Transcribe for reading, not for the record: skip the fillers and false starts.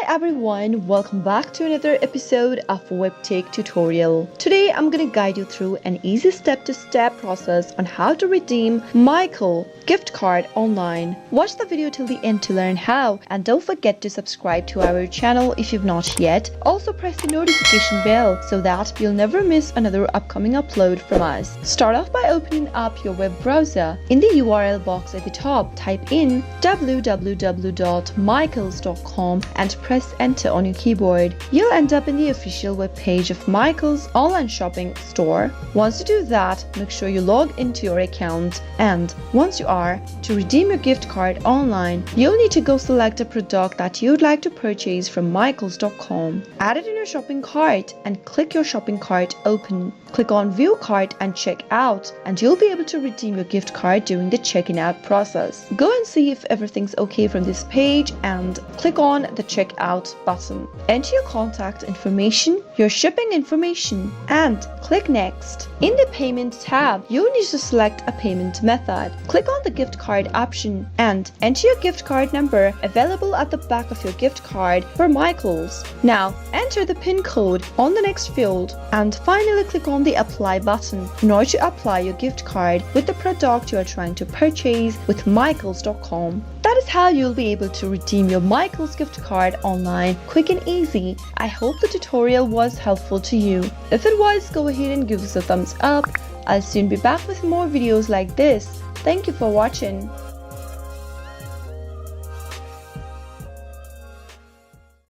everyone, welcome back to another episode of Webtech Tutorial. Today I'm gonna guide you through an easy step-to-step process on how to redeem Michael gift card online. Watch the video till the end to learn how, and don't forget to subscribe to our channel if you've not yet. Also press the notification bell so that you'll never miss another upcoming upload from us. Start off by opening up your web browser. In the URL box at the top, type in www.michaels.com and press enter on your keyboard. You'll end up in the official web page of Michaels online shopping store. Once you do that, make sure you log into your account, and once you are, to redeem your gift card online, you'll need to go select a product that you'd like to purchase from michaels.com. Add it in your shopping cart and click your shopping cart open. Click on view cart and check out, and you'll be able to redeem your gift card during the checking out process. Go and see if everything's okay from this page and click on the checkout button. Enter your contact information, your shipping information, and click next. In the payment tab, you'll need to select a payment method. Click on the gift card option and enter your gift card number available at the back of your gift card for Michaels. Now enter the PIN code on the next field and finally click on the apply button in order to apply your gift card with the product you are trying to purchase with michaels.com. That is how you'll be able to redeem your Michaels gift card online, quick and easy. I hope the tutorial was helpful to you. If it was, go ahead and give us a thumbs up. I'll soon be back with more videos like this. Thank you for watching.